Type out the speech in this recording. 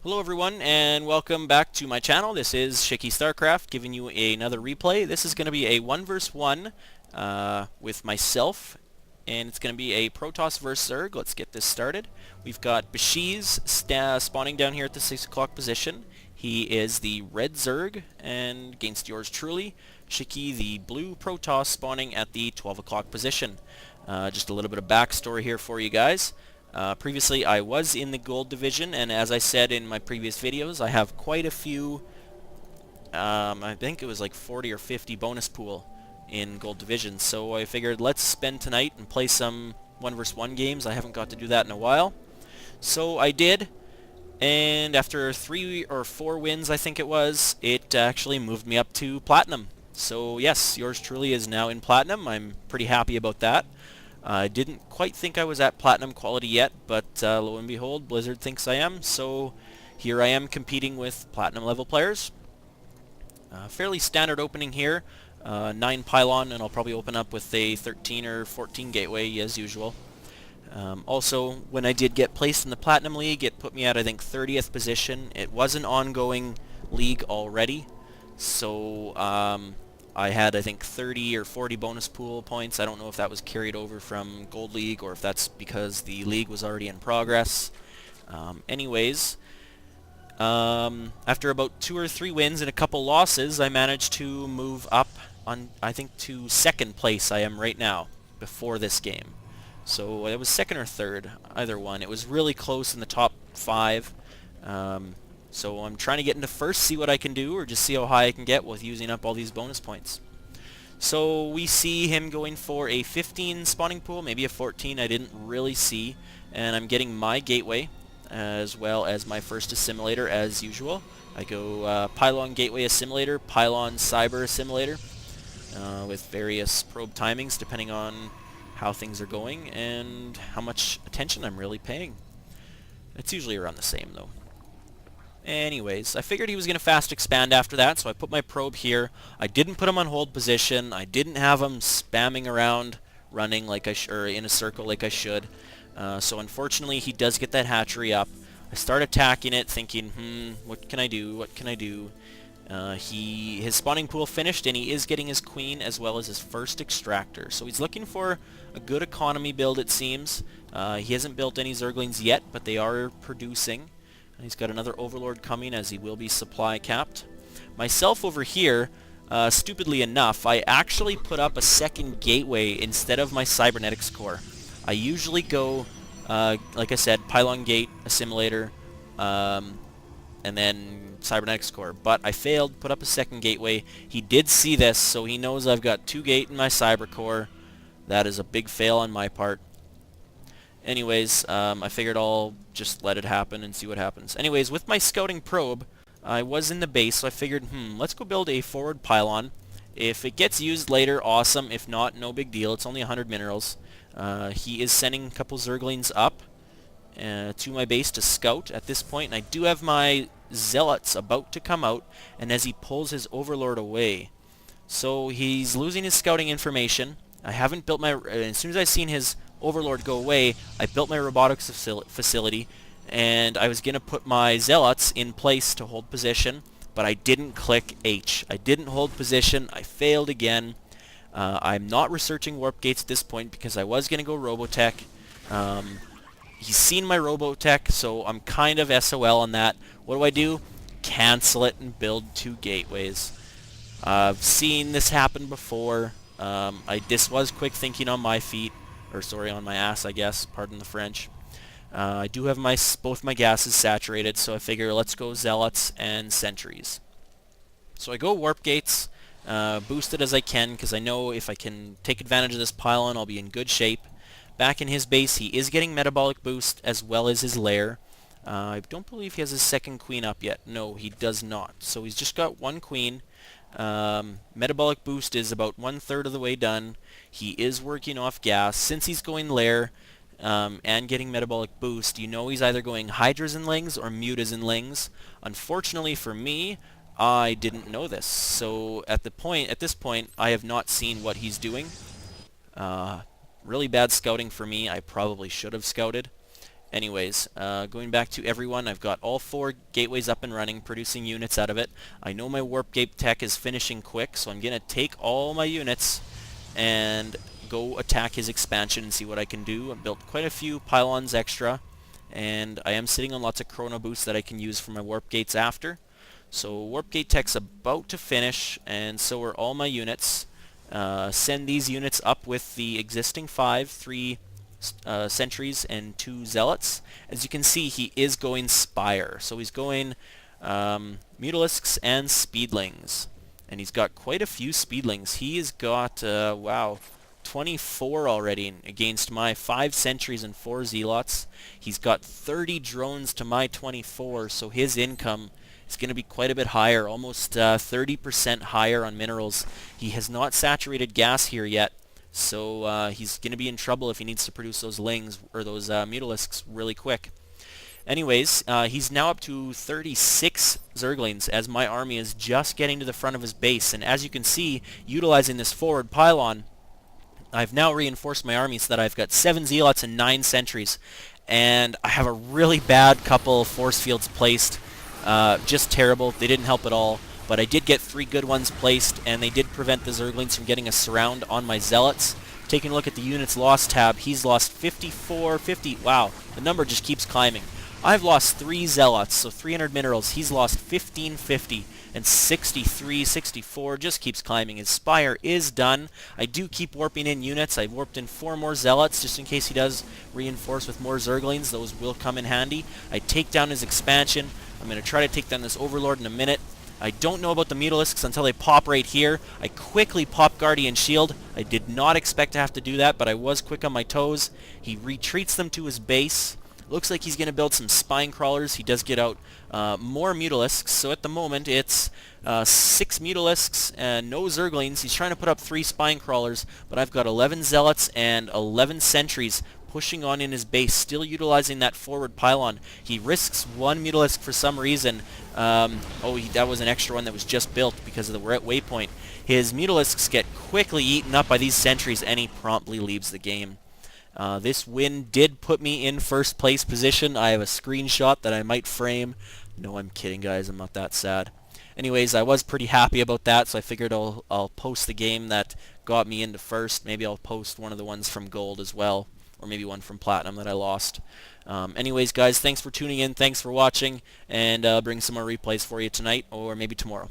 Hello everyone and welcome back to my channel. This is Schicky StarCraft giving you another replay. This is going to be a 1 vs 1 with myself, and it's going to be a Protoss vs Zerg. Let's get this started. We've got Bashiz spawning down here at the 6 o'clock position. He is the red Zerg, and against yours truly, Schicky the blue Protoss spawning at the 12 o'clock position. Just a little bit of backstory here for you guys. Previously I was in the gold division, and as I said in my previous videos, I have quite a few, I think it was like 40 or 50 bonus pool in gold division, so I figured let's spend tonight and play some 1 vs 1 games. I haven't got to do that in a while. So I did, and after 3 or 4 wins I think it was, it actually moved me up to platinum. So yes, yours truly is now in platinum. I'm pretty happy about that. I didn't quite think I was at platinum quality yet, but lo and behold, Blizzard thinks I am, so here I am competing with platinum level players. Fairly standard opening here, 9 pylon, and I'll probably open up with a 13 or 14 gateway as usual. Also, when I did get placed in the Platinum League, it put me at I think 30th position. It was an ongoing league already, so I had, I think, 30 or 40 bonus pool points. I don't know if that was carried over from Gold League or if that's because the league was already in progress. Anyways, after about 2 or 3 wins and a couple losses, I managed to move up on, I think, to 2nd place I am right now before this game. So it was 2nd or 3rd, either one. It was really close in the top 5. So I'm trying to get into 1st, see what I can do, or just see how high I can get with using up all these bonus points. So we see him going for a 15 spawning pool, maybe a 14, I didn't really see. And I'm getting my gateway, as well as my first assimilator as usual. I go pylon gateway assimilator, pylon cyber assimilator, with various probe timings depending on how things are going and how much attention I'm really paying. It's usually around the same though. Anyways, I figured he was going to fast expand after that, so I put my probe here. I didn't put him on hold position. I didn't have him spamming around, running like or in a circle like I should. So unfortunately, he does get that hatchery up. I start attacking it, thinking, what can I do? What can I do? His spawning pool finished, and he is getting his queen as well as his first extractor. So he's looking for a good economy build, it seems. He hasn't built any Zerglings yet, but they are producing. He's got another Overlord coming, as he will be supply capped. Myself over here, stupidly enough, I actually put up a 2nd gateway instead of my cybernetics core. I usually go, like I said, pylon gate, assimilator, and then cybernetics core. But I failed, put up a 2nd gateway. He did see this, so he knows I've got 2 gate in my cyber core. That is a big fail on my part. Anyways, I figured I'll just let it happen and see what happens. Anyways, with my scouting probe, I was in the base, so I figured, let's go build a forward pylon. If it gets used later, awesome. If not, no big deal. It's only 100 minerals. He is sending a couple Zerglings up to my base to scout at this point, and I do have my Zealots about to come out, and as he pulls his Overlord away. So he's losing his scouting information. I haven't built my... as soon as I seen his Overlord go away, I built my robotics facility, and I was going to put my Zealots in place to hold position, but I didn't click H. I didn't hold position. I failed again. I'm not researching warp gates at this point because I was going to go Robotech. He's seen my Robotech, so I'm kind of SOL on that. What do? Cancel it and build 2 gateways. I've seen this happen before. This was quick thinking on my feet. Or sorry, on my ass, I guess. Pardon the French. I do have both my gases saturated, so I figure let's go Zealots and Sentries. So I go Warp Gates, boosted as I can, because I know if I can take advantage of this pylon, I'll be in good shape. Back in his base, he is getting Metabolic Boost as well as his lair. I don't believe he has his 2nd queen up yet. No, he does not. So he's just got 1 queen. Metabolic Boost is about 1/3 of the way done. He is working off gas. Since he's going lair and getting Metabolic Boost, you know he's either going Hydras and Lings or Mutas and Lings. Unfortunately for me, I didn't know this. So at this point, I have not seen what he's doing. Really bad scouting for me. I probably should have scouted. Anyways, going back to everyone, I've got all 4 gateways up and running, producing units out of it. I know my warp gate tech is finishing quick, so I'm going to take all my units and go attack his expansion and see what I can do. I've built quite a few pylons extra, and I am sitting on lots of chrono boosts that I can use for my warp gates after. So warp gate tech's about to finish, and so are all my units. Send these units up with the existing 3 sentries and 2 zealots. As you can see, he is going Spire, so he's going Mutalisks and Speedlings, and he's got quite a few Speedlings. He has got, wow, 24 already against my 5 sentries and 4 zealots. He's got 30 drones to my 24, so his income is going to be quite a bit higher, almost 30% higher on minerals. He has not saturated gas here yet, so he's going to be in trouble if he needs to produce those lings or those mutalisks really quick. Anyways, he's now up to 36 Zerglings as my army is just getting to the front of his base. And as you can see, utilizing this forward pylon, I've now reinforced my army so that I've got 7 Zealots and 9 Sentries. And I have a really bad couple force fields placed. Just terrible. They didn't help at all. But I did get 3 good ones placed, and they did prevent the Zerglings from getting a surround on my Zealots. Taking a look at the units lost tab, he's lost 54, 50. Wow, the number just keeps climbing. I've lost 3 Zealots, so 300 minerals. He's lost 1550 and 63, 64, just keeps climbing. His Spire is done. I do keep warping in units. I've warped in 4 more Zealots just in case he does reinforce with more Zerglings. Those will come in handy. I take down his expansion. I'm going to try to take down this Overlord in a minute. I don't know about the Mutalisks until they pop right here. I quickly pop Guardian Shield. I did not expect to have to do that, but I was quick on my toes. He retreats them to his base. Looks like he's going to build some spine crawlers. He does get out more Mutalisks, so at the moment it's 6 Mutalisks and no Zerglings. He's trying to put up 3 spine crawlers, but I've got 11 Zealots and 11 Sentries pushing on in his base, still utilizing that forward pylon. He risks 1 Mutalisk for some reason. That was an extra one that was just built because of the waypoint. His Mutalisks get quickly eaten up by these Sentries, and he promptly leaves the game. This win did put me in first place position. I have a screenshot that I might frame. No, I'm kidding, guys. I'm not that sad. Anyways, I was pretty happy about that, so I figured I'll post the game that got me into first. Maybe I'll post one of the ones from gold as well, or maybe one from platinum that I lost. Anyways, guys, thanks for tuning in. Thanks for watching, and bring some more replays for you tonight or maybe tomorrow.